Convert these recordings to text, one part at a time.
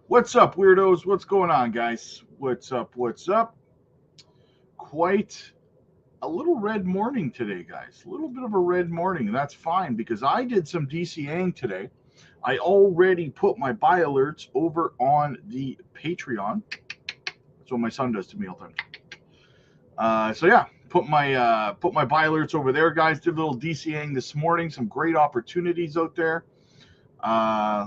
What's up, weirdos? What's going on, guys? What's up? What's up? Quite a little red morning today, guys. A little bit of a red morning. That's fine because I did some DCAing today. I already put my buy alerts over on the Patreon. That's what my son does to me all the time. So yeah, put my buy alerts over there, guys. Did a little DCAing this morning. Some great opportunities out there.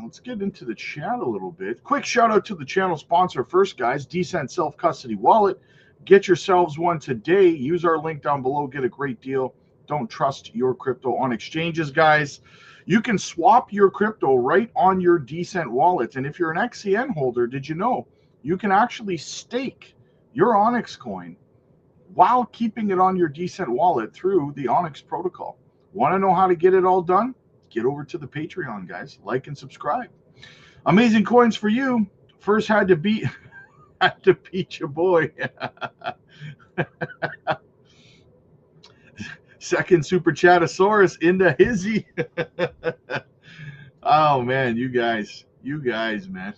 Let's get into the chat a little bit. Quick shout out to the channel sponsor first, guys. Decent Self Custody Wallet. Get yourselves one today. Use our link down below. Get a great deal. Don't trust your crypto on exchanges, guys. You can swap your crypto right on your Decent wallet. And if you're an XCN holder, did you know you can actually stake your Onyx coin while keeping it on your Decent wallet through the Onyx protocol? Want to know how to get it all done? Get over to the Patreon, guys. Like and subscribe. Amazing coins for you. First had to beat your boy. Second super chatosaurus into hizzy. Oh man, you guys, man.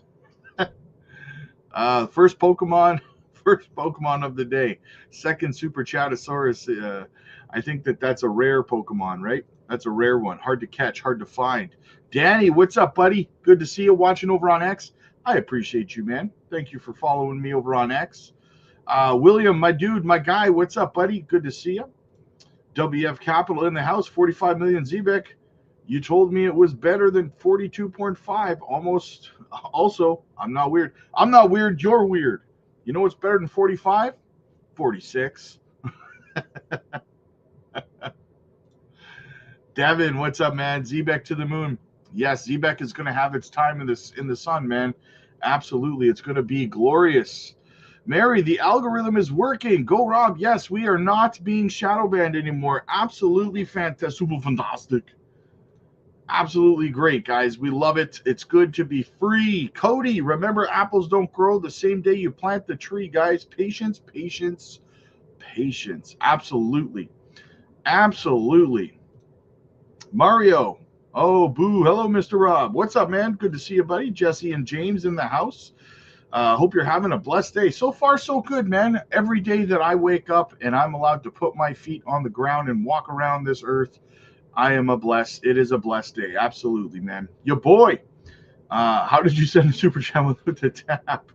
First Pokemon of the day. Second super chatosaurus. I think that's a rare Pokemon, right? That's a rare one. Hard to catch, hard to find. Danny, what's up, buddy? Good to see you watching over on X. I appreciate you, man. Thank you for following me over on X. William, my dude, my guy, what's up, buddy? Good to see you. WF Capital in the house, 45 million ZBEC. You told me it was better than 42.5. Almost. Also, I'm not weird. I'm not weird. You're weird. You know what's better than 45? 46. Devin, what's up, man? ZBEC to the moon. Yes, ZBEC is going to have its time in the sun, man. Absolutely. It's going to be glorious. Mary, the algorithm is working. Go, Rob. Yes, we are not being shadow banned anymore. Absolutely fantastic. Super fantastic. Absolutely great, guys. We love it. It's good to be free. Cody, remember, apples don't grow the same day you plant the tree, guys. Patience, patience, patience. Absolutely. Absolutely. Mario. Oh, boo. Hello, Mr. Rob. What's up, man? Good to see you, buddy. Jesse and James in the house. Hope you're having a blessed day. So far, so good, man. Every day that I wake up and I'm allowed to put my feet on the ground and walk around this earth, I am a blessed. It is a blessed day. Absolutely, man. Your boy. How did you send a super chat with the tap?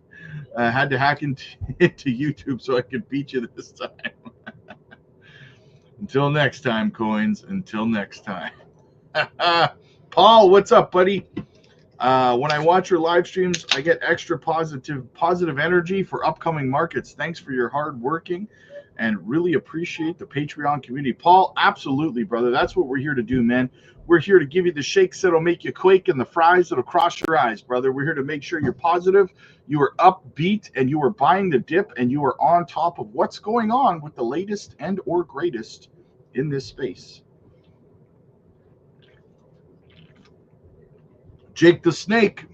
Had to hack into YouTube so I could beat you this time. Until next time, coins. Until next time. Paul, what's up, buddy? When I watch your live streams, I get extra positive energy for upcoming markets. Thanks for your hard working and really appreciate the Patreon community. Paul, absolutely, brother. That's what we're here to do, man. We're here to give you the shakes that'll make you quake and the fries that'll cross your eyes, brother. We're here to make sure you're positive, you are upbeat, and you are buying the dip, and you are on top of what's going on with the latest and or greatest in this space. Jake the Snake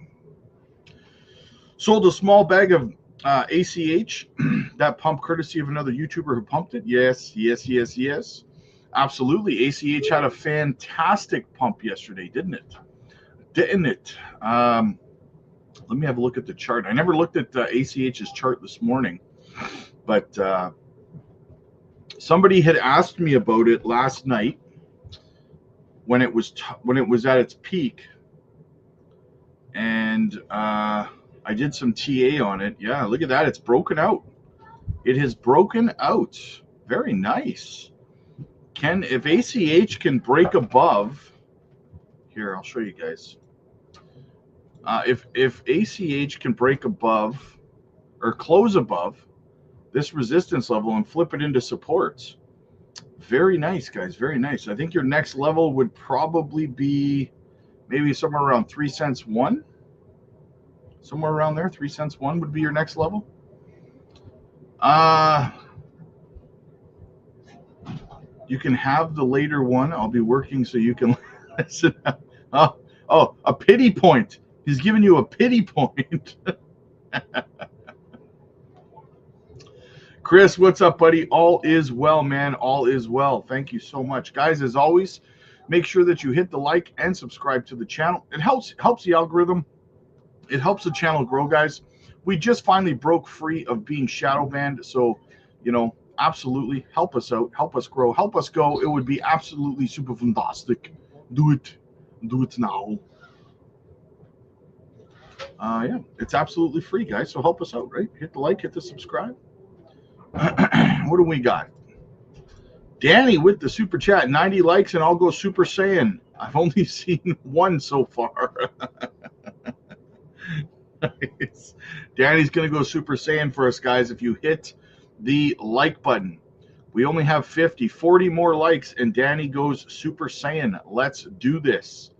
sold a small bag of ACH. That pump courtesy of another YouTuber who pumped it. Yes. Absolutely. ACH had a fantastic pump yesterday, didn't it? Let me have a look at the chart. I never looked at ACH's chart this morning, but somebody had asked me about it last night when it was at its peak. And I did some TA on it. Yeah, look at that. It's broken out. It has broken out. Very nice. If ACH can break above, here, I'll show you guys. If ACH can break above or close above this resistance level and flip it into supports, very nice, guys. Very nice. I think your next level would probably be maybe somewhere around 3 cents one. Somewhere around there, 3 cents one would be your next level. You can have the later one. I'll be working so you can listen. Oh, a pity point. He's giving you a pity point. Chris, what's up, buddy? All is well, man. All is well. Thank you so much. Guys, as always, make sure that you hit the like and subscribe to the channel. It helps the algorithm It helps the channel grow, guys. We just finally broke free of being shadow banned, so absolutely help us out, help us grow, help us go. It would be absolutely super fantastic. Do it now. Yeah, it's absolutely free, guys. So help us out, right? Hit the like, hit the subscribe. What do we got? Danny with the super chat, 90 likes, and I'll go Super Saiyan. I've only seen one so far. Nice. Danny's going to go Super Saiyan for us, guys. If you hit the like button, we only have 40 more likes, and Danny goes Super Saiyan. Let's do this.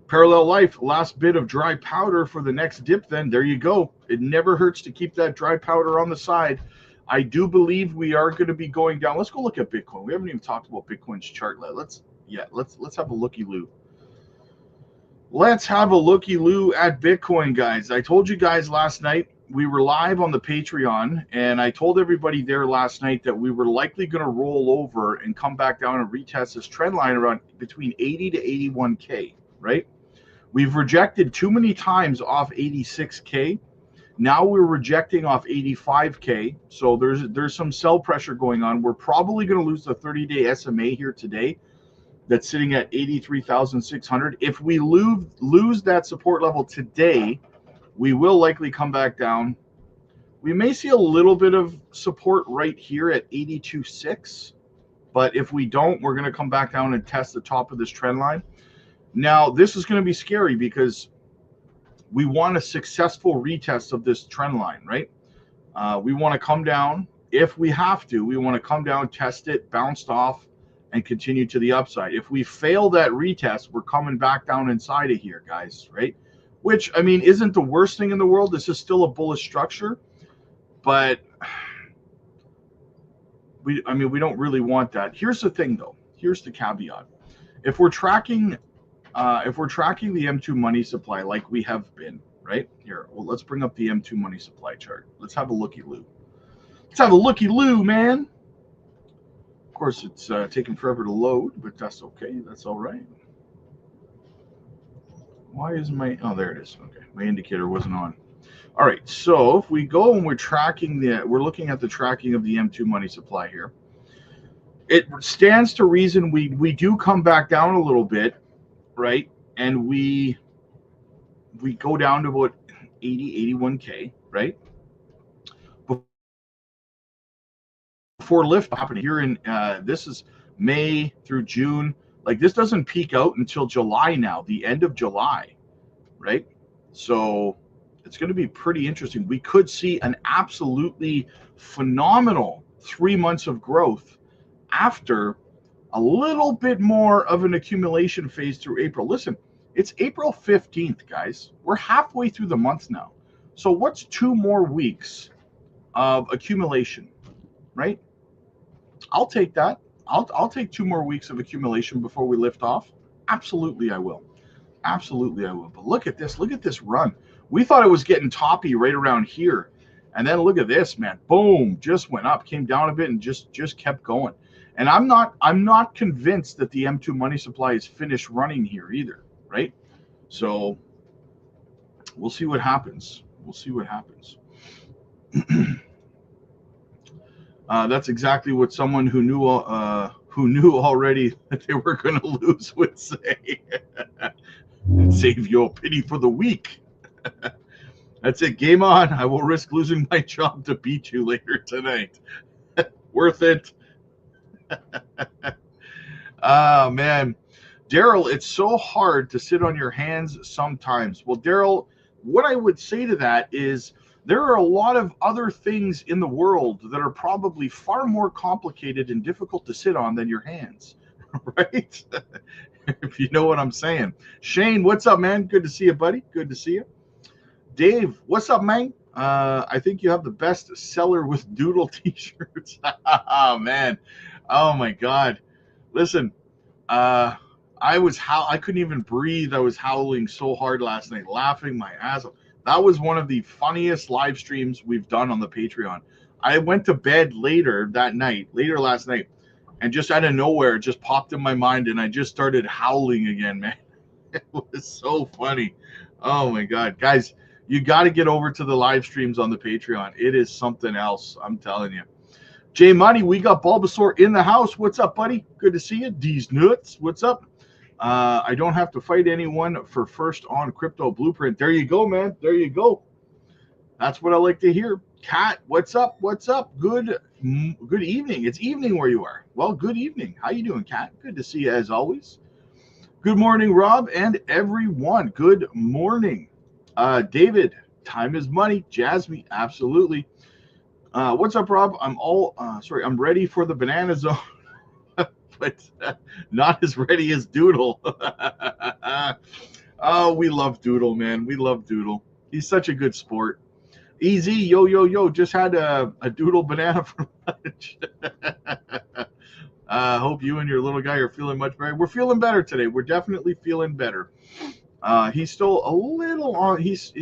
Parallel Life, last bit of dry powder for the next dip then. There you go. It never hurts to keep that dry powder on the side. I do believe we are going to be going down. Let's go look at Bitcoin. We haven't even talked about Bitcoin's chart. Let's have a looky-loo. Let's have a looky-loo at Bitcoin, guys. I told you guys last night we were live on the Patreon, and I told everybody there last night that we were likely going to roll over and come back down and retest this trend line around between 80 to 81K, right? We've rejected too many times off 86K. Now we're rejecting off 85K. So there's some sell pressure going on. We're probably going to lose the 30-day SMA here today. That's sitting at 83,600. If we lose that support level today, we will likely come back down. We may see a little bit of support right here at 82.6. But if we don't, we're going to come back down and test the top of this trend line. Now, this is going to be scary because we want a successful retest of this trend line, right? We want to come down. If we have to, we want to come down, test it, bounced off, and continue to the upside. If we fail that retest, we're coming back down inside of here, guys, right? Which, I mean, isn't the worst thing in the world. This is still a bullish structure, but we don't really want that. Here's the thing, though. Here's the caveat. If we're tracking the M2 money supply like we have been, right? Here, well, let's bring up the M2 money supply chart. Let's have a looky-loo. Let's have a looky-loo, man. Of course, it's taking forever to load, but that's okay. That's all right. Why is my... Oh, there it is. Okay, my indicator wasn't on. All right, so if we go and we're looking at the tracking of the M2 money supply here. It stands to reason we do come back down a little bit, right? And we go down to about 80, 81K, right? Before lift happened here in this is May through June. Like, this doesn't peak out until July now, the end of July, right? So it's going to be pretty interesting. We could see an absolutely phenomenal 3 months of growth after a little bit more of an accumulation phase through April. Listen, it's April 15th, guys. We're halfway through the month now. So what's 2 more weeks of accumulation, right? I'll take that. I'll take 2 more weeks of accumulation before we lift off. Absolutely, I will. Absolutely, I will. But look at this. Look at this run. We thought it was getting toppy right around here. And then look at this, man. Boom. Just went up, came down a bit, and just kept going. And I'm not convinced that the M2 money supply is finished running here either, right? So we'll see what happens. We'll see what happens. That's exactly what someone who knew already that they were going to lose would say. Save your pity for the weak. That's it. Game on. I will risk losing my job to beat you later tonight. Worth it. Oh, man. Daryl, it's so hard to sit on your hands sometimes. Well, Daryl, what I would say to that is there are a lot of other things in the world that are probably far more complicated and difficult to sit on than your hands, right? If you know what I'm saying. Shane, what's up, man? Good to see you, buddy. Good to see you. Dave, what's up, man? I think you have the best seller with doodle t-shirts. Oh, man. Oh, my God. Listen, I couldn't even breathe. I was howling so hard last night, laughing my ass off. That was one of the funniest live streams we've done on the Patreon. I went to bed later last night, and just out of nowhere, it just popped in my mind, and I just started howling again, man. It was so funny. Oh my God, guys, you got to get over to the live streams on the Patreon. It is something else. I'm telling you. Jay Money, we got Bulbasaur in the house. What's up, buddy? Good to see you. D's nuts. What's up? I don't have to fight anyone for first on crypto blueprint. There you go, man. There you go. That's what I like to hear. Kat, what's up? What's up? Good evening. It's evening where you are. Well, good evening. How you doing, Kat? Good to see you as always. Good morning, Rob, and everyone. Good morning. David, time is money. Jasmine, absolutely. What's up, Rob? I'm ready for the banana zone, but not as ready as Doodle. Oh, we love Doodle, man. We love Doodle. He's such a good sport. Easy, yo. Just had a Doodle banana for lunch. Hope you and your little guy are feeling much better. We're feeling better today. We're definitely feeling better. He's still a little on. His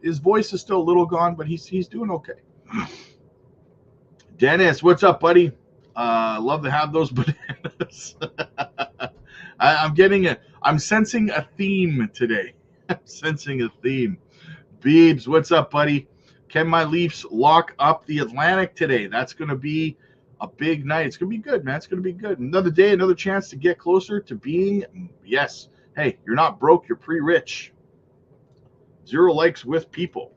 voice is still a little gone, but he's doing okay. Dennis, what's up, buddy? Love to have those bananas. I'm sensing a theme today. I'm sensing a theme. Beebs, what's up, buddy? Can my Leafs lock up the Atlantic today? That's going to be a big night. It's going to be good, man. It's going to be good. Another day, another chance to get closer to being, yes. Hey, you're not broke. You're pre-rich. 0 likes with people.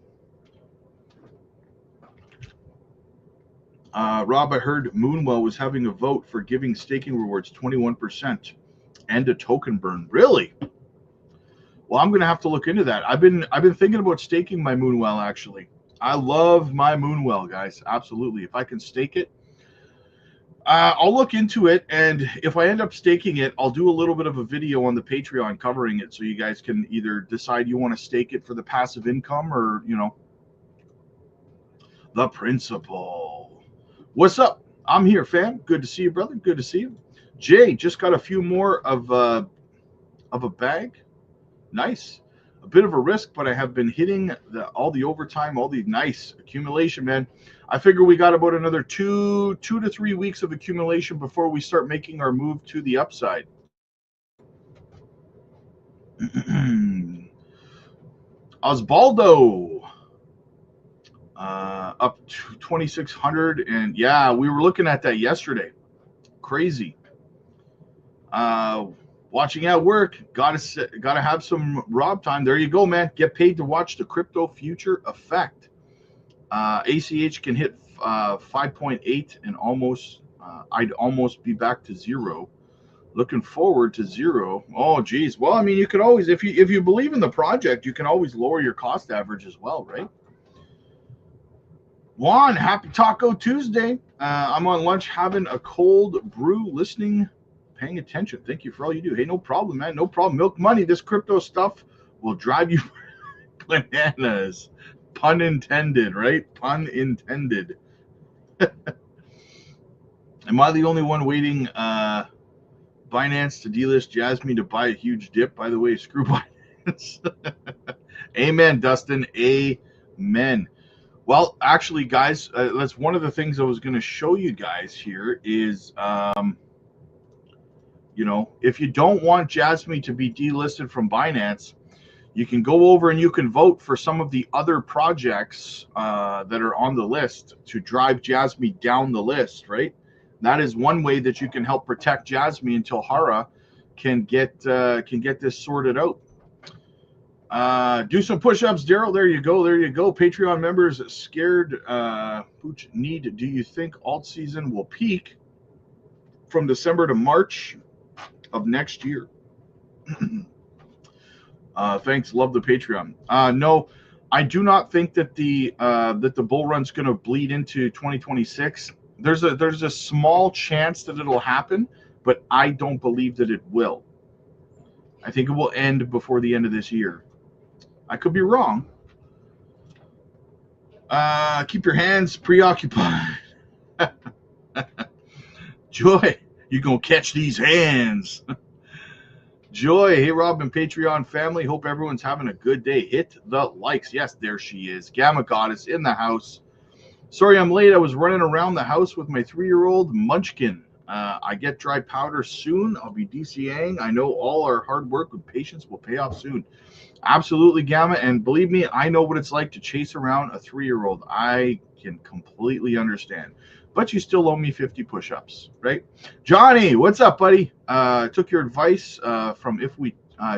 Rob, I heard Moonwell was having a vote for giving staking rewards 21% and a token burn. Really? Well, I'm going to have to look into that. I've been thinking about staking my Moonwell, actually. I love my Moonwell, guys. Absolutely. If I can stake it, I'll look into it. And if I end up staking it, I'll do a little bit of a video on the Patreon covering it so you guys can either decide you want to stake it for the passive income or, the principal. What's up? I'm here, fam. Good to see you, brother. Good to see you. Jay, just got a few more of a bag. Nice. A bit of a risk, but I have been hitting all the overtime, all the nice accumulation, man. I figure we got about another 2 to 3 weeks of accumulation before we start making our move to the upside. Osvaldo, up to 2,600, and yeah, we were looking at that yesterday. Crazy. Watching at work, gotta have some Rob time. There you go, man. Get paid to watch the crypto future effect. ACH can hit 5.8 and I'd almost be back to 0. Looking forward to 0. Oh, geez. Well, I mean, you could always, if you believe in the project, you can always lower your cost average as well, right? Juan, happy Taco Tuesday. I'm on lunch having a cold brew, listening, paying attention. Thank you for all you do. Hey, no problem, man. No problem. Milk money. This crypto stuff will drive you bananas. Pun intended, right? Pun intended. Am I the only one waiting Binance to delist Jasmine to buy a huge dip? By the way, screw Binance. Amen, Dustin. Amen. Well, actually, guys, that's one of the things I was going to show you guys here is, if you don't want Jasmine to be delisted from Binance, you can go over and you can vote for some of the other projects that are on the list to drive Jasmine down the list, right? That is one way that you can help protect Jasmine until Hara can get this sorted out. Do some push-ups, Daryl. There you go. There you go. Patreon members scared. Do you think alt season will peak from December to March of next year? Thanks. Love the Patreon. No, I do not think that the bull run's going to bleed into 2026. There's a small chance that it'll happen, but I don't believe that it will. I think it will end before the end of this year. I could be wrong. Keep your hands preoccupied. Joy, you're going to catch these hands. Joy, hey, Rob and Patreon family. Hope everyone's having a good day. Hit the likes. Yes, there she is. Gamma Goddess in the house. Sorry I'm late. I was running around the house with my 3-year-old Munchkin. I get dry powder soon. I'll be DCAing. I know all our hard work with patience will pay off soon. Absolutely, Gamma. And believe me, I know what it's like to chase around a 3-year-old. I can completely understand. But you still owe me 50 push-ups, right? Johnny, what's up, buddy? Took your advice from if we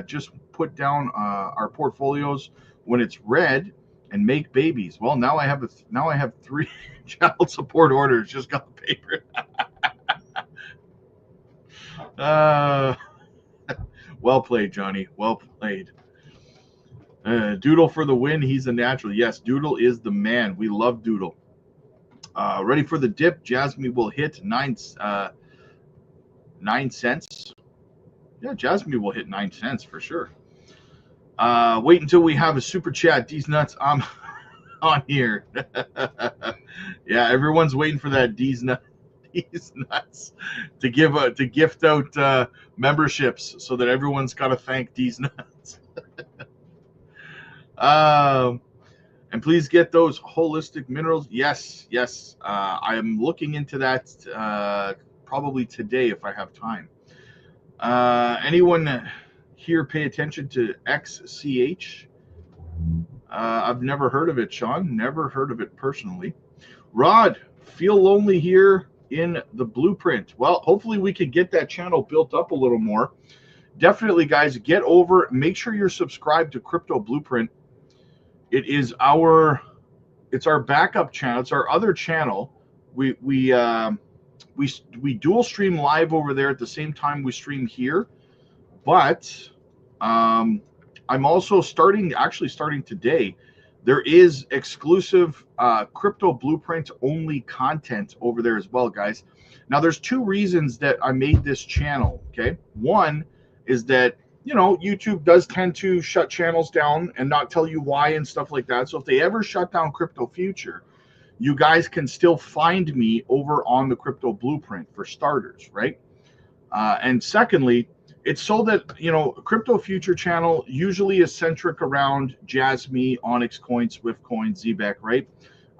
just put down our portfolios when it's red and make babies. Well, now I have 3 child support orders. Just got the paper. Well played, Johnny. Well played. Doodle for the win. He's a natural. Yes, Doodle is the man. We love Doodle. Ready for the dip. Jasmine will hit 9 cents. Yeah, Jasmine will hit 9 cents for sure. Wait until we have a super chat. These nuts, I'm on here. Yeah, everyone's waiting for that D's nuts to gift out memberships so that everyone's got to thank D's nuts. And please get those holistic minerals. Yes. I am looking into that probably today if I have time. Anyone here pay attention to XCH? I've never heard of it, Sean. Never heard of it personally. Rod, feel lonely here in the blueprint. Well, hopefully we can get that channel built up a little more. Definitely, guys, get over. Make sure you're subscribed to Crypto Blueprint. It's our backup channel. It's our other channel. We dual stream live over there at the same time we stream here. But I'm also starting today. There is exclusive Crypto Blueprint only content over there as well, guys. Now, there's 2 reasons that I made this channel. Okay, one is that YouTube does tend to shut channels down and not tell you why and stuff like that. So if they ever shut down Crypto Future, you guys can still find me over on the Crypto Blueprint for starters, right? And secondly, it's so that, Crypto Future channel usually is centric around Jasmy, Onyx Coin, Swift Coin, ZBEC, right?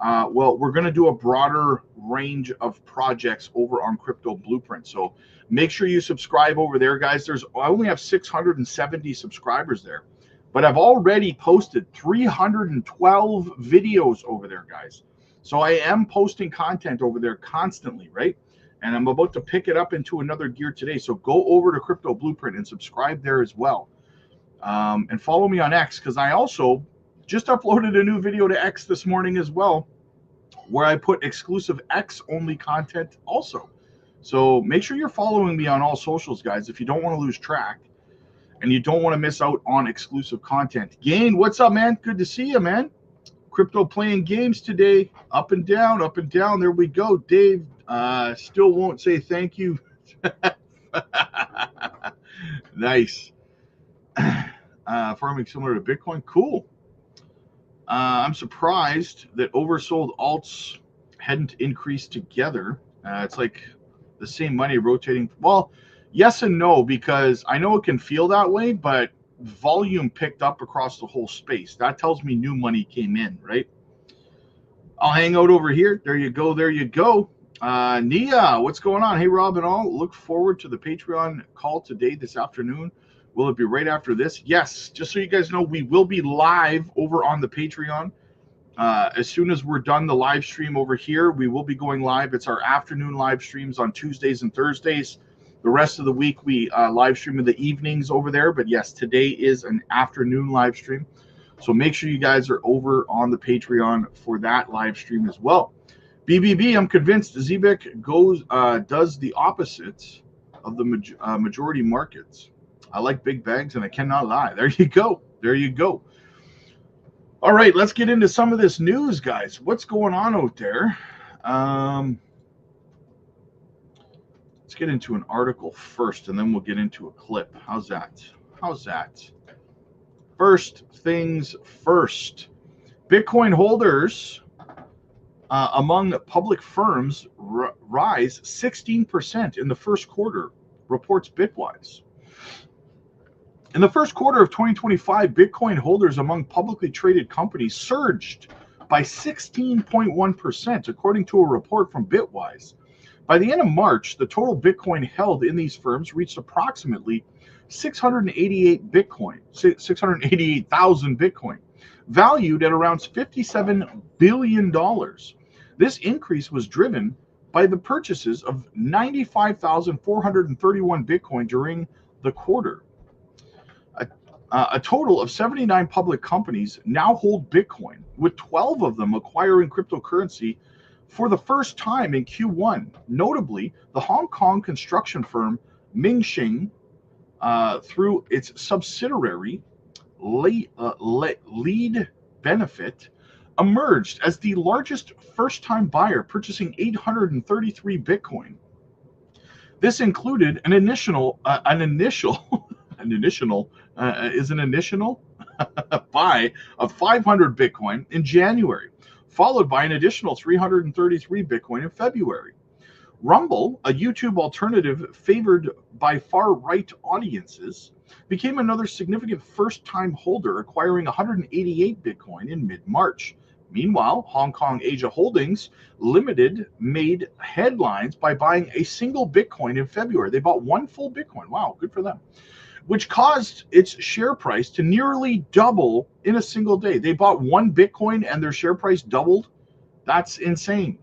Well, we're going to do a broader range of projects over on Crypto Blueprint. So make sure you subscribe over there, guys. I only have 670 subscribers there, but I've already posted 312 videos over there, guys. So I am posting content over there constantly, right? And I'm about to pick it up into another gear today. So go over to Crypto Blueprint and subscribe there as well. And follow me on X, because I also just uploaded a new video to X this morning as well, where I put exclusive X only content also. So make sure you're following me on all socials, guys, if you don't want to lose track and you don't want to miss out on exclusive content. Gain, what's up, man? Good to see you, man. Crypto playing games today. Up and down, up and down. There we go. Dave still won't say thank you. Nice. Farming similar to Bitcoin. Cool. I'm surprised that oversold alts hadn't increased together. It's like the same money rotating. Well, yes and no, because I know it can feel that way, but volume picked up across the whole space. That tells me new money came in, right? I'll hang out over here. There you go. There you go. Nia, what's going on? Hey, Rob and all. Look forward to the Patreon call today, this afternoon. Will it be right after this? Yes. Just so you guys know, we will be live over on the Patreon. As soon as we're done the live stream over here, we will be going live. It's our afternoon live streams on Tuesdays and Thursdays. The rest of the week, we live stream in the evenings over there. But yes, today is an afternoon live stream. So make sure you guys are over on the Patreon for that live stream as well. BBB, I'm convinced ZBEC does the opposite of the majority markets. I like big bags, and I cannot lie. There you go. There you go. All right, let's get into some of this news, guys. What's going on out there? Let's get into an article first, and then we'll get into a clip. How's that? How's that? First things first. Bitcoin holders among public firms rise 16% in the first quarter, reports Bitwise. In the first quarter of 2025, Bitcoin holders among publicly traded companies surged by 16.1%, according to a report from Bitwise. By the end of March, the total Bitcoin held in these firms reached approximately 688,000 Bitcoin, valued at around $57 billion. This increase was driven by the purchases of 95,431 Bitcoin during the quarter. A total of 79 public companies now hold Bitcoin, with 12 of them acquiring cryptocurrency for the first time in Q1. Notably, the Hong Kong construction firm Mingxing, through its subsidiary Lead Benefit, emerged as the largest first-time buyer, purchasing 833 Bitcoin. This included an initial buy of 500 Bitcoin in January, followed by an additional 333 Bitcoin in February. Rumble, a YouTube alternative favored by far-right audiences, became another significant first-time holder, acquiring 188 Bitcoin in mid-March. Meanwhile, Hong Kong Asia Holdings Limited made headlines by buying a single Bitcoin in February. They bought one full Bitcoin. Wow, good for them. Which caused its share price to nearly double in a single day. They bought one Bitcoin and their share price doubled. That's insane.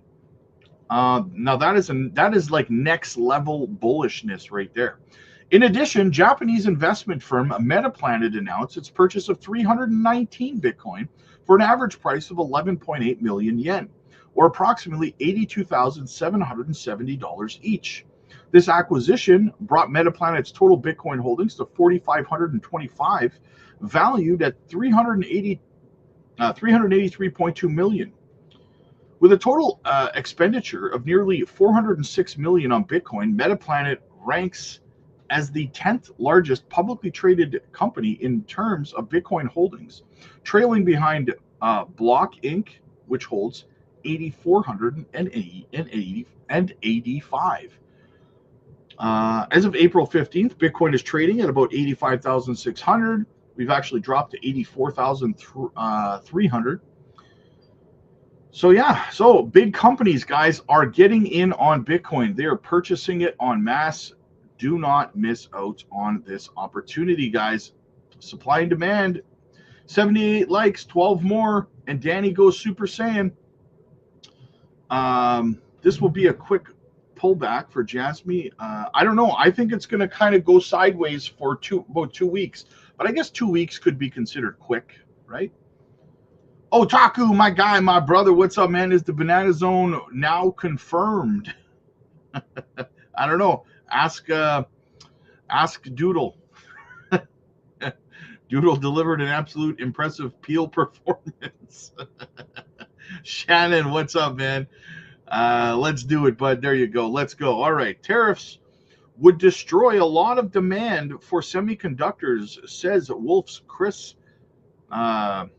Now that is like next level bullishness right there. In addition, Japanese investment firm Metaplanet announced its purchase of 319 Bitcoin for an average price of 11.8 million yen, or approximately $82,770 each. This acquisition brought Metaplanet's total Bitcoin holdings to 4,525, valued at 383.2 million. With a total expenditure of nearly 406 million on Bitcoin, Metaplanet ranks as the 10th largest publicly traded company in terms of Bitcoin holdings, trailing behind Block Inc., which holds 8,485. As of April 15th, Bitcoin is trading at about 85,600. We've actually dropped to 84,300. So big companies, guys, are getting in on Bitcoin. They are purchasing it en masse. Do not miss out on this opportunity, guys. Supply and demand, 78 likes, 12 more, and Danny goes Super Saiyan. This will be a quick pullback for Jasmine. I don't know. I think it's going to kind of go sideways for about 2 weeks, but I guess 2 weeks could be considered quick, right? Oh, Taku, my guy, my brother, what's up, man? Is the Banana Zone now confirmed? I don't know. Ask Doodle. Doodle delivered an absolute impressive peel performance. Shannon, what's up, man? Let's do it, bud. There you go. Let's go. All right. Tariffs would destroy a lot of demand for semiconductors, says Wolf's Chris Casso?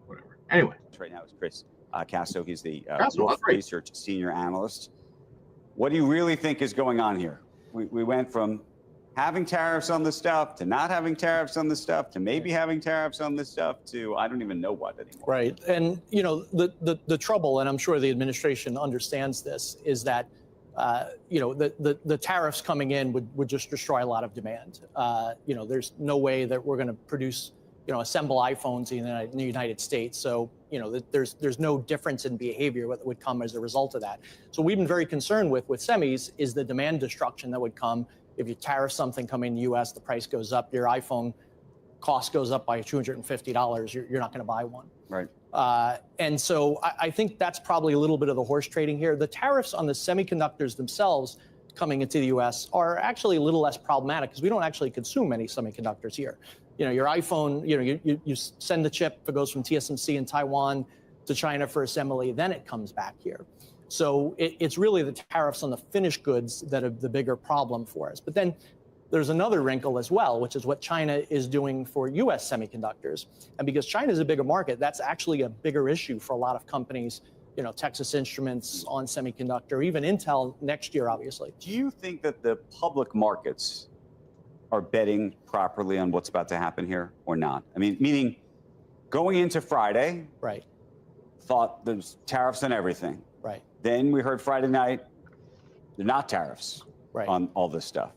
Whatever. Anyway. Right now is Chris Casso. He's the Wolf Research Senior Analyst. What do you really think is going on here? We went from having tariffs on this stuff to not having tariffs on this stuff to maybe having tariffs on this stuff to I don't even know what anymore. Right. And, you know, the trouble, and I'm sure the administration understands this, is that, you know, the tariffs coming in would just destroy a lot of demand. You know, there's no way that we're going to produce, you know, assemble iPhones in the United States. So, you know, there's no difference in behavior that would come as a result of that. So we've been very concerned with semis is the demand destruction that would come if you tariff something coming in the U.S., the price goes up, your iPhone cost goes up by $250, you're not going to buy one. Right. And so I think that's probably a little bit of the horse trading here. The tariffs on the semiconductors themselves coming into the U.S. are actually a little less problematic because we don't actually consume any semiconductors here. You know, your iPhone, you know, you send the chip, it goes from TSMC in Taiwan to China for assembly, then it comes back here. So it's really the tariffs on the finished goods that are the bigger problem for us. But then there's another wrinkle as well, which is what China is doing for U.S. semiconductors. And because China is a bigger market, that's actually a bigger issue for a lot of companies, you know, Texas Instruments on semiconductor, even Intel next year, obviously. Do you think that the public markets are betting properly on what's about to happen here or not? I mean, meaning going into Friday, right, thought there's tariffs on everything. Right. Then we heard Friday night, they're not tariffs on all this stuff.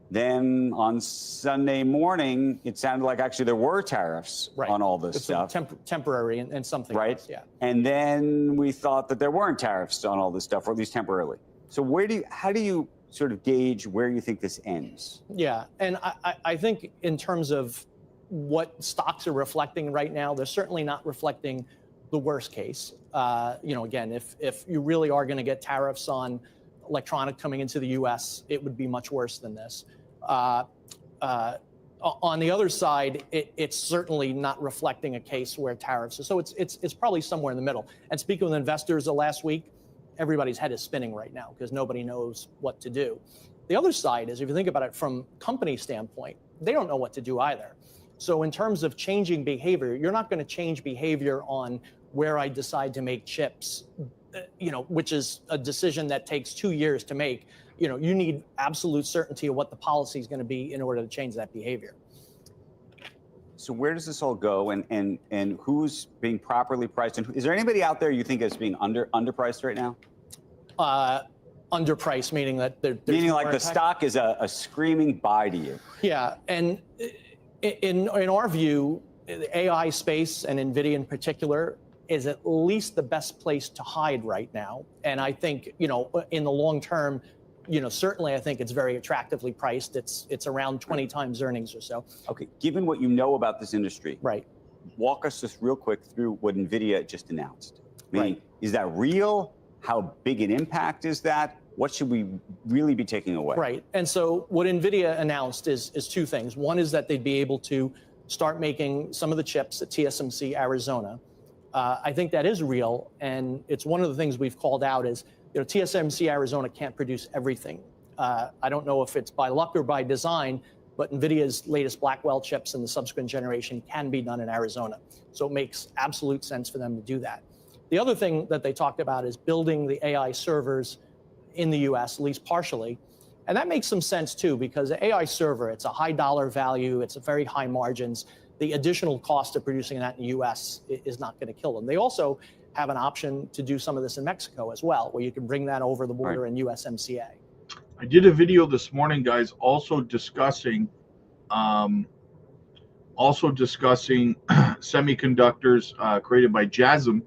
Then on Sunday morning, it sounded like actually there were tariffs on all this stuff. Temporary and something else, yeah. And then we thought that there weren't tariffs on all this stuff, or at least temporarily. So how do you sort of gauge where you think this ends? Yeah, and I think in terms of what stocks are reflecting right now, they're certainly not reflecting the worst case. Again, if you really are going to get tariffs on electronic coming into the U.S., it would be much worse than this. On the other side, it's certainly not reflecting a case where tariffs. So it's probably somewhere in the middle. And speaking with investors last week, everybody's head is spinning right now because nobody knows what to do. The other side is, if you think about it from company standpoint, they don't know what to do either. So in terms of changing behavior, you're not going to change behavior on where I decide to make chips, which is a decision that takes 2 years to make. You need absolute certainty of what the policy is going to be in order to change that behavior. So where does this all go, and who's being properly priced? And is there anybody out there you think is being underpriced right now? Underpriced, meaning that there's meaning like the stock is a screaming buy to you. Yeah, and in our view, the AI space and NVIDIA in particular is at least the best place to hide right now. And I think, in the long term, certainly I think it's very attractively priced. It's around 20 times earnings or so. Okay, given what you know about this industry, walk us just real quick through what NVIDIA just announced. Meaning, is that real? How big an impact is that? What should we really be taking away? Right, and so what NVIDIA announced is two things. One is that they'd be able to start making some of the chips at TSMC Arizona. I think that is real, and it's one of the things we've called out is, TSMC Arizona can't produce everything. I don't know if it's by luck or by design, but NVIDIA's latest Blackwell chips in the subsequent generation can be done in Arizona. So it makes absolute sense for them to do that. The other thing that they talked about is building the AI servers in the US, at least partially. And that makes some sense too, because the AI server, it's a high dollar value, it's a very high margins. The additional cost of producing that in the US is not going to kill them. They also have an option to do some of this in Mexico as well, where you can bring that over the border in USMCA. I did a video this morning, guys, also discussing semiconductors created by JASM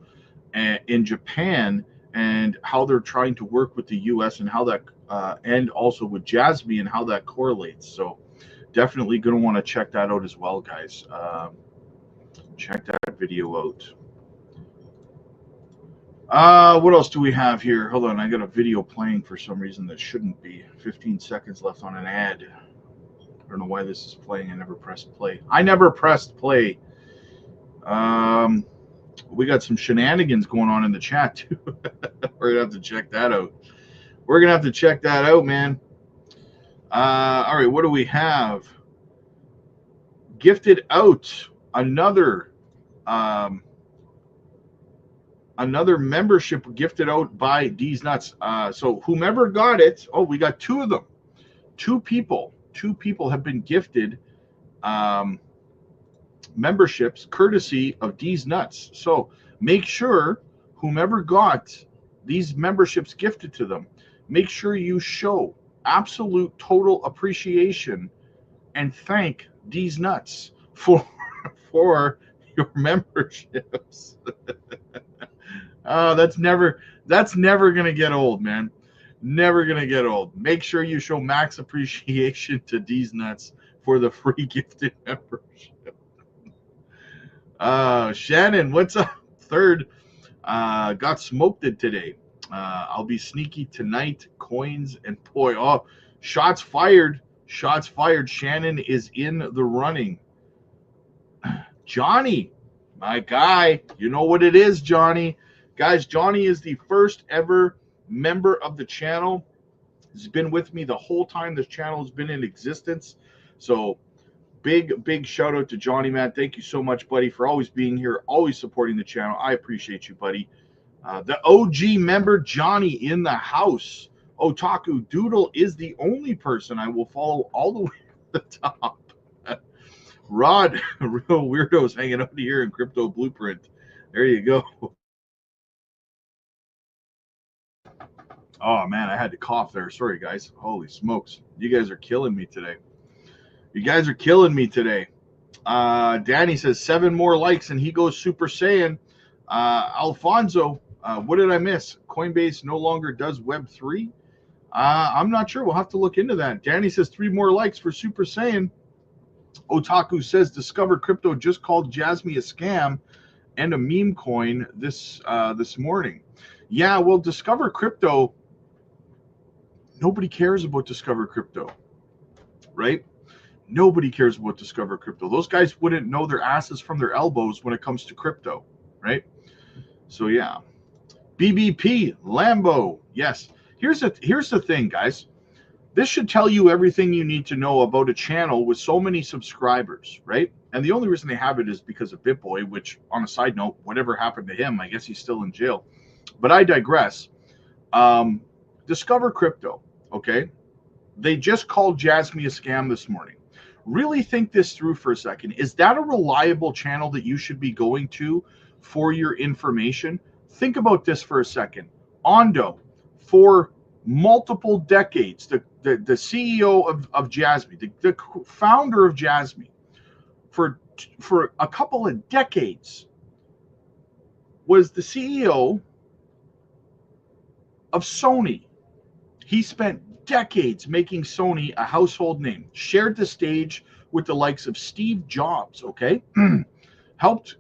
in Japan, and how they're trying to work with the U.S. and how that, and also with JASB and how that correlates. So definitely going to want to check that out as well, guys. Check that video out. What else do we have here? Hold on, I got a video playing for some reason that shouldn't be. 15 seconds left on an ad. I don't know why this is playing. I never pressed play. We got some shenanigans going on in the chat too. We're gonna have to check that out. Man. All right, what do we have? Gifted out another membership gifted out by D's Nuts. So whomever got it, we got two of them. Two people have been gifted memberships courtesy of D's Nuts. So make sure whomever got these memberships gifted to them, make sure you show absolute total appreciation and thank D's Nuts for your memberships. That's never gonna get old, man. Never gonna get old. Make sure you show max appreciation to D's Nuts for the free gifted membership. Shannon, what's up? Third, got smoked today. I'll be sneaky tonight. Coins and boy, shots fired. Shannon is in the running. Johnny, my guy, you know what it is, Johnny. Guys, Johnny is the first ever member of the channel. He's been with me the whole time this channel has been in existence. So big shout out to Johnny, man. Thank you so much, buddy, for always being here, always supporting the channel. I appreciate you, buddy. The OG member, Johnny, in the house. Otaku Doodle is the only person I will follow all the way to the top. Rod, real weirdos hanging out here in Crypto Blueprint. There you go. Oh man, I had to cough there. Sorry guys. Holy smokes. You guys are killing me today. You guys are killing me today. Danny says 7 more likes and he goes Super Saiyan. Alfonso, what did I miss? Coinbase no longer does Web3. I'm not sure. We'll have to look into that. Danny says 3 more likes for Super Saiyan. Otaku says Discover Crypto just called Jasmy a scam and a meme coin this morning. Yeah, well, Discover Crypto, nobody cares about Discover Crypto, right? Nobody cares about Discover Crypto. Those guys wouldn't know their asses from their elbows when it comes to crypto, right? So yeah. BBP, Lambo, yes. Here's the thing, guys. This should tell you everything you need to know about a channel with so many subscribers, right? And the only reason they have it is because of BitBoy, which, on a side note, whatever happened to him, I guess he's still in jail. But I digress. Discover Crypto, okay? They just called Jasmy a scam this morning. Really think this through for a second. Is that a reliable channel that you should be going to for your information? Think about this for a second. Ondo, for multiple decades, the CEO of Jasmy, the founder of Jasmy, for a couple of decades, was the CEO of Sony. He spent decades making Sony a household name, shared the stage with the likes of Steve Jobs, okay? helped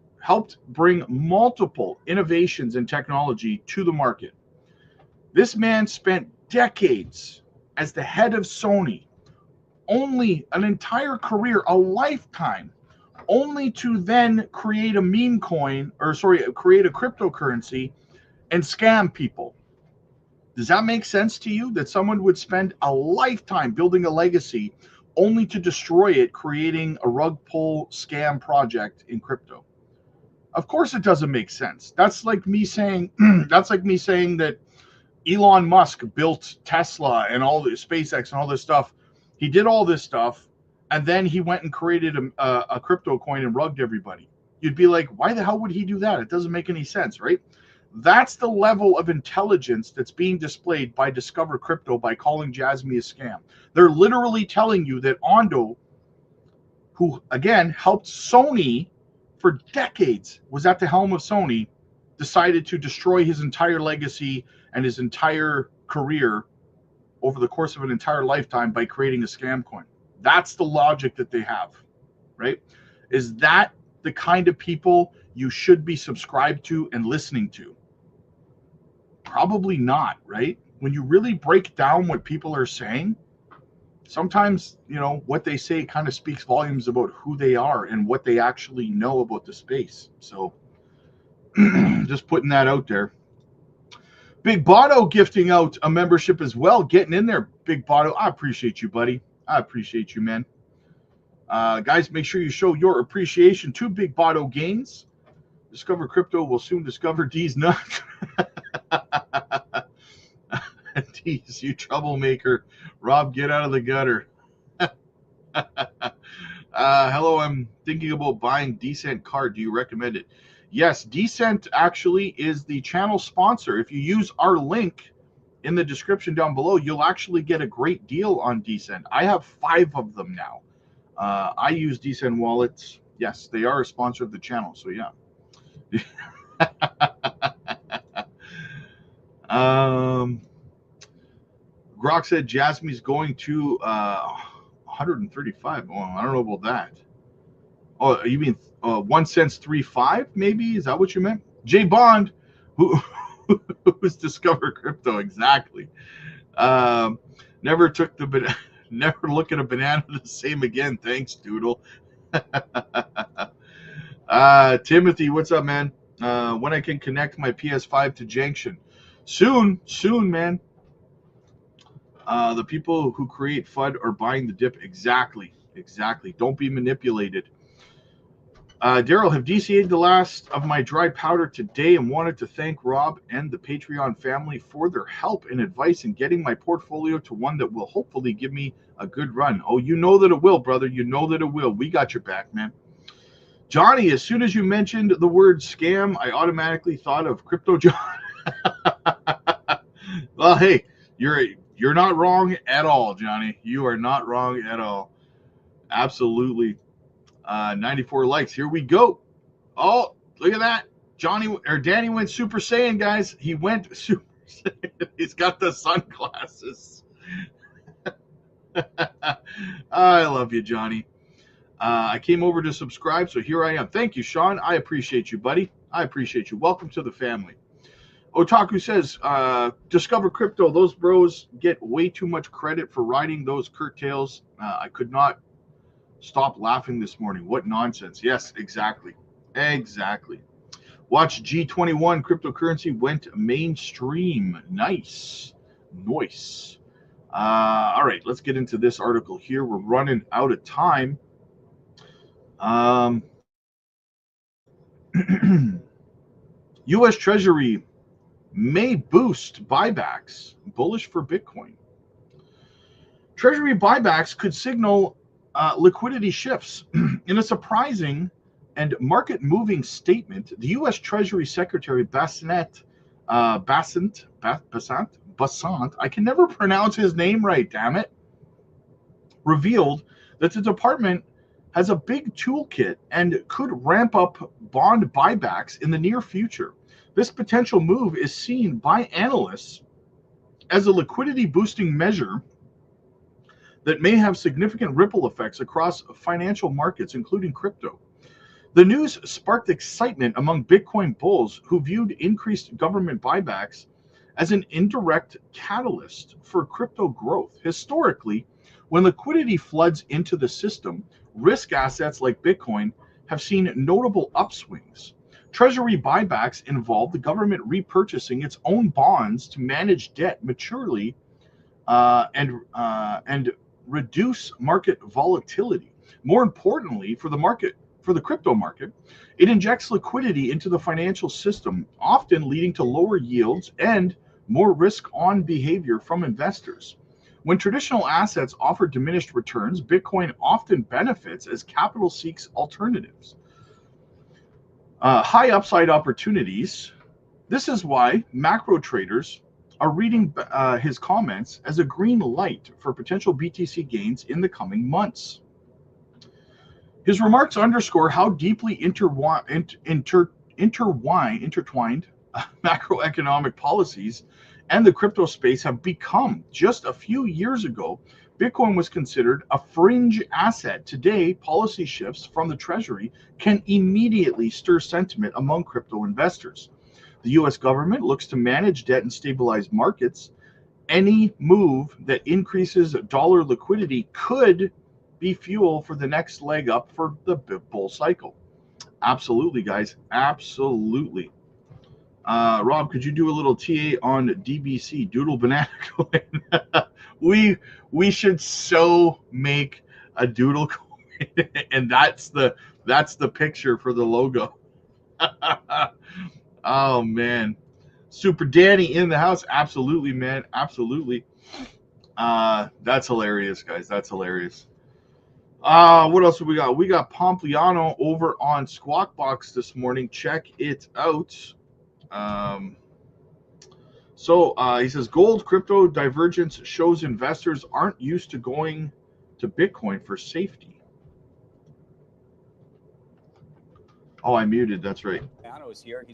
bring multiple innovations in technology to the market. This man spent decades as the head of Sony, only an entire career, a lifetime, only to then create a meme coin, create a cryptocurrency and scam people. Does that make sense to you, that someone would spend a lifetime building a legacy only to destroy it, creating a rug pull scam project in crypto? Of course it doesn't make sense. That's like me saying that Elon Musk built Tesla and all the SpaceX and all this stuff. He did all this stuff, and then he went and created a crypto coin and rugged everybody. You'd be like, why the hell would he do that? It doesn't make any sense, right? That's the level of intelligence that's being displayed by Discover Crypto by calling Jasmy a scam. They're literally telling you that Ondo, who again helped Sony for decades, was at the helm of Sony, decided to destroy his entire legacy and his entire career over the course of an entire lifetime by creating a scam coin. That's the logic that they have, right? Is that the kind of people you should be subscribed to and listening to? Probably not, right? When you really break down what people are saying, sometimes, what they say kind of speaks volumes about who they are and what they actually know about the space. So just putting that out there. Big Boto gifting out a membership as well. Getting in there, Big Boto. I appreciate you, buddy. I appreciate you, man. Guys, make sure you show your appreciation to Big Boto Gains. Discover Crypto will soon discover D's nuts. D's, you troublemaker. Rob, get out of the gutter. Hello, I'm thinking about buying Decent card. Do you recommend it? Yes, Decent actually is the channel sponsor. If you use our link in the description down below, you'll actually get a great deal on Decent. I have 5 of them now. I use Decent wallets. Yes, they are a sponsor of the channel, so yeah. Grok said Jasmy's going to 135. Oh, I don't know about that. Oh, you mean 1 cents 3.5? Maybe, is that what you meant? Jay Bond, who's Discover Crypto, exactly. Never look at a banana the same again. Thanks, Doodle. Timothy, what's up, man? When I can connect my PS5 to Junction? Soon, man. The people who create FUD are buying the dip. Exactly. Don't be manipulated. Daryl, have DCA'd the last of my dry powder today and wanted to thank Rob and the Patreon family for their help and advice in getting my portfolio to one that will hopefully give me a good run. Oh, you know that it will, brother. You know that it will. We got your back, man. Johnny, as soon as you mentioned the word scam, I automatically thought of Crypto John. Well, hey, you're not wrong at all, Johnny. You are not wrong at all. Absolutely. 94 likes. Here we go. Oh, look at that. Danny went Super Saiyan, guys. He went Super Saiyan. He's got the sunglasses. I love you, Johnny. I came over to subscribe, so here I am. Thank you, Sean. I appreciate you, buddy. I appreciate you. Welcome to the family. Otaku says, discover crypto. Those bros get way too much credit for riding those curtails. I could not stop laughing this morning. What nonsense. Yes, exactly. Exactly. Watch G21. Cryptocurrency went mainstream. Nice. Nice. All right, let's get into this article here. We're running out of time. U.S. Treasury may boost buybacks. Bullish for Bitcoin. Treasury buybacks could signal liquidity shifts. In a surprising and market-moving statement, the U.S. Treasury Secretary Basant, I can never pronounce his name right, damn it, revealed that the department has a big toolkit and could ramp up bond buybacks in the near future. This potential move is seen by analysts as a liquidity-boosting measure that may have significant ripple effects across financial markets, including crypto. The news sparked excitement among Bitcoin bulls who viewed increased government buybacks as an indirect catalyst for crypto growth. Historically, when liquidity floods into the system, risk assets like Bitcoin have seen notable upswings. Treasury buybacks involve the government repurchasing its own bonds to manage debt maturely and reduce market volatility. More importantly, for the crypto market, it injects liquidity into the financial system, often leading to lower yields and more risk-on behavior from investors. When traditional assets offer diminished returns, Bitcoin often benefits as capital seeks alternatives. High upside opportunities. This is why macro traders are reading his comments as a green light for potential BTC gains in the coming months. His remarks underscore how deeply intertwined macroeconomic policies and the crypto space have become. Just a few years ago, Bitcoin was considered a fringe asset. Today, policy shifts from the Treasury can immediately stir sentiment among crypto investors. The U.S. government looks to manage debt and stabilize markets. Any move that increases dollar liquidity could be fuel for the next leg up for the bull cycle. Absolutely, guys. Absolutely. Rob, could you do a little TA on DBC, Doodle Banana Coin? we should so make a Doodle Coin, and that's the picture for the logo. Oh man, Super Danny in the house. Absolutely, man. Absolutely. That's hilarious, guys. That's hilarious. What else have we got? We got Pompliano over on Squawk Box this morning. Check it out. He says gold crypto divergence shows investors aren't used to going to Bitcoin for safety. Oh, I muted. That's right. Is here.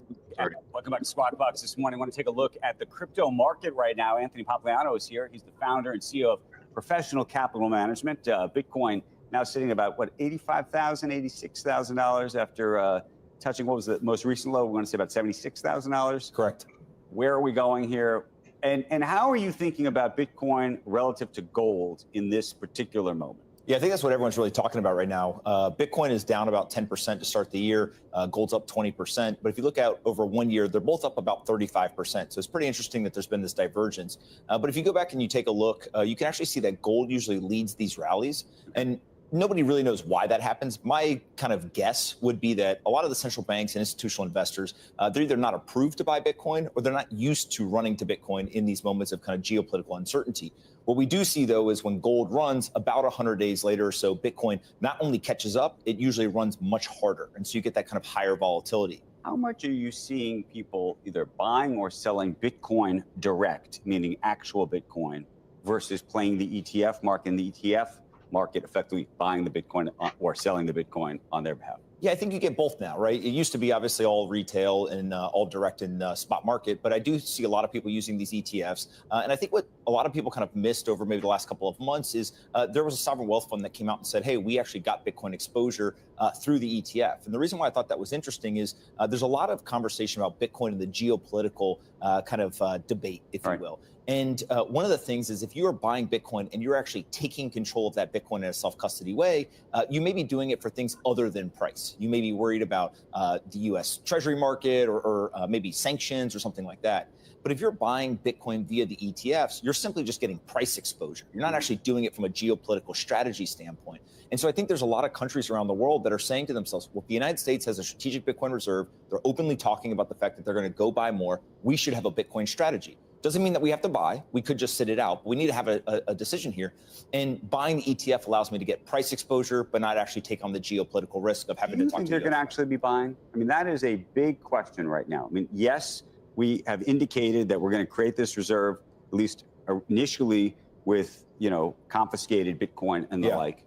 Welcome back to Squawk Box this morning. I want to take a look at the crypto market right now. Anthony Pompliano is here. He's the founder and CEO of Professional Capital Management. Bitcoin now sitting at about $85,000, $86,000 after touching what was the most recent low? We want to say about $76,000. Correct. Where are we going here? And how are you thinking about Bitcoin relative to gold in this particular moment? Yeah, I think that's what everyone's really talking about right now. Bitcoin is down about 10% to start the year. Gold's up 20%. But if you look out over 1 year, they're both up about 35%. So it's pretty interesting that there's been this divergence. But if you go back and you take a look, you can actually see that gold usually leads these rallies. And nobody really knows why that happens. My kind of guess would be that a lot of the central banks and institutional investors, they're either not approved to buy Bitcoin or they're not used to running to Bitcoin in these moments of kind of geopolitical uncertainty. What we do see, though, is when gold runs about 100 days later or so, Bitcoin not only catches up, it usually runs much harder. And so you get that kind of higher volatility. how much are you seeing people either buying or selling Bitcoin direct, meaning actual Bitcoin, versus playing the ETF market, and the ETF market effectively buying the Bitcoin or selling the Bitcoin on their behalf? Yeah, I think you get both now, right? It used to be obviously all retail and all direct in spot market, but I do see a lot of people using these ETFs. And I think what a lot of people kind of missed over maybe the last couple of months is there was a sovereign wealth fund that came out and said, hey, we actually got Bitcoin exposure through the ETF. And the reason why I thought that was interesting is there's a lot of conversation about Bitcoin and the geopolitical kind of debate, if you will. And one of the things is if you are buying Bitcoin and you're actually taking control of that Bitcoin in a self-custody way, you may be doing it for things other than price. You may be worried about the U.S. Treasury market or maybe sanctions or something like that. But if you're buying Bitcoin via the ETFs, you're simply just getting price exposure. You're not actually doing it from a geopolitical strategy standpoint. And so I think there's a lot of countries around the world that are saying to themselves, well, the United States has a strategic Bitcoin reserve. They're openly talking about the fact that they're going to go buy more. We should have a Bitcoin strategy. Doesn't mean that we have to buy. We could just sit it out. But we need to have a decision here. And buying the ETF allows me to get price exposure, but not actually take on the geopolitical risk of having to talk to. Do you think they're going to actually be buying? I mean, that is a big question right now. I mean, yes, we have indicated that we're going to create this reserve, at least initially, with confiscated Bitcoin and the like.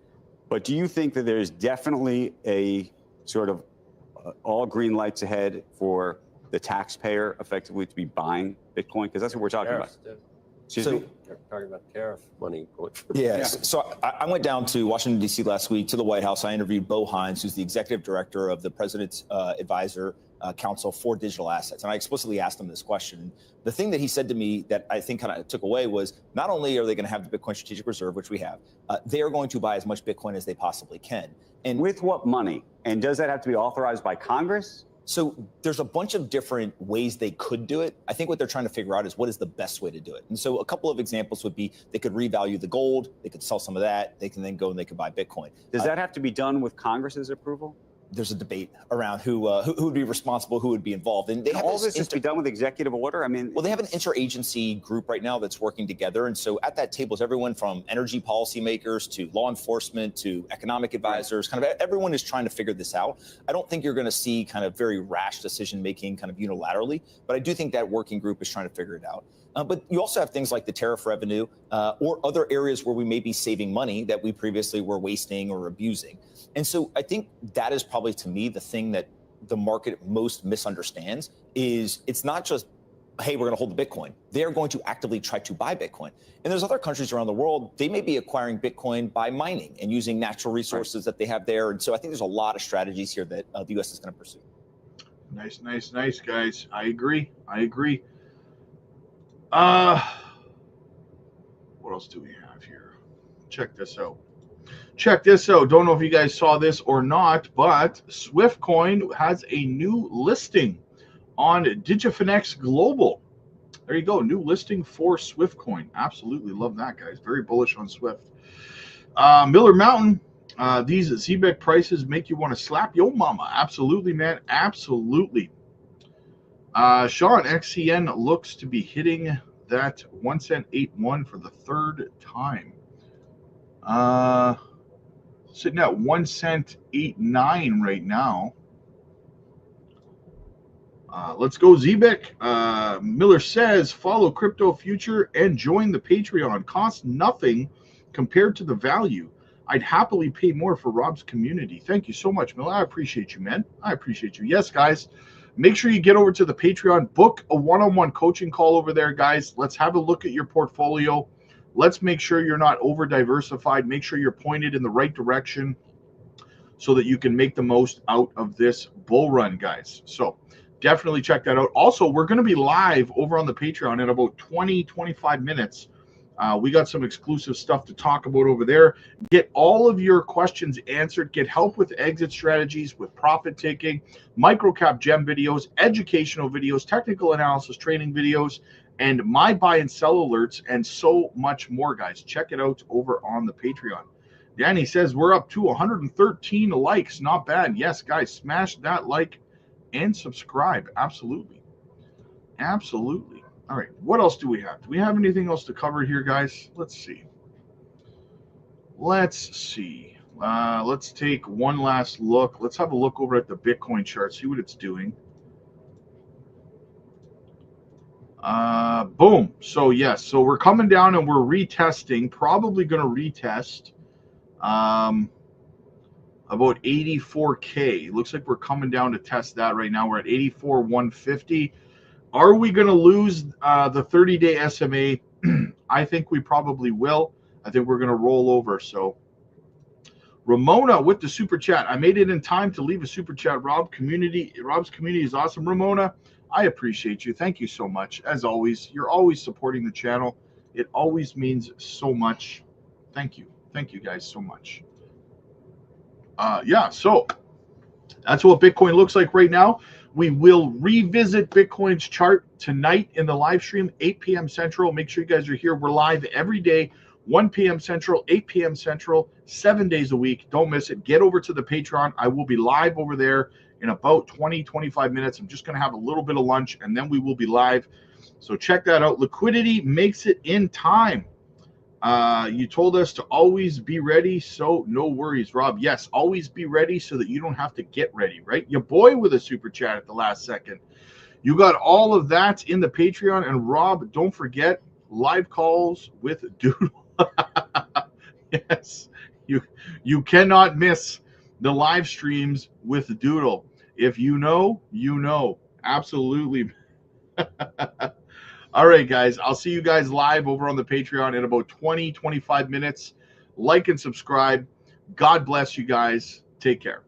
But do you think that there's definitely a sort of all green lights ahead for the taxpayer effectively to be buying Bitcoin? Because that's what we're talking about. Excuse me? They're talking about tariff money. So I went down to Washington, D.C. last week to the White House. I interviewed Bo Hines, who's the executive director of the President's Advisor Council for Digital Assets. And I explicitly asked him this question. The thing that he said to me that I think kind of took away was not only are they going to have the Bitcoin Strategic Reserve, which we have, they are going to buy as much Bitcoin as they possibly can. And with what money? And does that have to be authorized by Congress? So there's a bunch of different ways they could do it. I think what they're trying to figure out is what is the best way to do it. And so a couple of examples would be they could revalue the gold. They could sell some of that. They can then go and they could buy Bitcoin. Does that have to be done with Congress's approval? There's a debate around who would be responsible, who would be involved. And they have all this has to be done with executive order? I mean, well, they have an interagency group right now that's working together. And so at that table is everyone from energy policymakers to law enforcement to economic advisors. Kind of everyone is trying to figure this out. I don't think you're going to see kind of very rash decision making kind of unilaterally, but I do think that working group is trying to figure it out. But you also have things like the tariff revenue or other areas where we may be saving money that we previously were wasting or abusing. And so I think that is probably, to me, the thing that the market most misunderstands is it's not just, hey, we're going to hold the Bitcoin. They are going to actively try to buy Bitcoin. And there's other countries around the world, they may be acquiring Bitcoin by mining and using natural resources that they have there. And so I think there's a lot of strategies here that the U.S. is going to pursue. Nice, guys. I agree. What else do we have here? Check this out. Don't know if you guys saw this or not, but SwiftCoin has a new listing on Digifinex Global. There you go. New listing for SwiftCoin. Absolutely love that, guys. Very bullish on Swift. Miller Mountain. These ZBEC prices make you want to slap your mama. Absolutely, man. Absolutely. Sean, XCN looks to be hitting that 1 cent 8-1 for the third time. Sitting at 1 cent 8-9 right now. Let's go ZBEC. Miller says follow Crypto Future and join the Patreon. Costs nothing compared to the value. I'd happily pay more for Rob's community. Thank you so much, Miller. I appreciate you, man. I appreciate you. Yes, guys. Make sure you get over to the Patreon. Book a one-on-one coaching call over there, guys. Let's have a look at your portfolio. Let's make sure you're not over-diversified. Make sure you're pointed in the right direction so that you can make the most out of this bull run, guys. So definitely check that out. Also, we're going to be live over on the Patreon in about 20-25 minutes. We got some exclusive stuff to talk about over there. Get all of your questions answered. Get help with exit strategies, with profit taking, microcap gem videos, educational videos, technical analysis training videos, and my buy and sell alerts, and so much more, guys. Check it out over on the Patreon. Danny says we're up to 113 likes. Not bad. Yes, guys, smash that like and subscribe. Absolutely. All right, what else do we have? Do we have anything else to cover here, guys? Let's see. Let's take one last look. Let's have a look over at the Bitcoin chart, see what it's doing. Boom. So yes, so we're coming down and we're retesting, probably going to retest about 84K. Looks like we're coming down to test that right now. We're at 84,150. Are we going to lose the 30-day SMA? I think we probably will. I think we're going to roll over. So Ramona with the super chat. I made it in time to leave a super chat. Rob's community is awesome. Ramona, I appreciate you. Thank you so much. As always, you're always supporting the channel. It always means so much. Thank you. Thank you guys so much. Yeah, so that's what Bitcoin looks like right now. We will revisit Bitcoin's chart tonight in the live stream, 8 p.m. Central. Make sure you guys are here. We're live every day, 1 p.m. Central, 8 p.m. Central, 7 days a week. Don't miss it. Get over to the Patreon. I will be live over there in about 20, 25 minutes. I'm just going to have a little bit of lunch, and then we will be live. So check that out. Liquidity makes it in time. You told us to always be ready, so no worries, Rob. Yes, always be ready so that you don't have to get ready, right? Your boy with a super chat at the last second. You got all of that in the Patreon. And Rob, don't forget, live calls with Doodle. Yes, you cannot miss the live streams with Doodle. If you know, you know. Absolutely. All right, guys, I'll see you guys live over on the Patreon in about 20, 25 minutes. Like and subscribe. God bless you guys. Take care.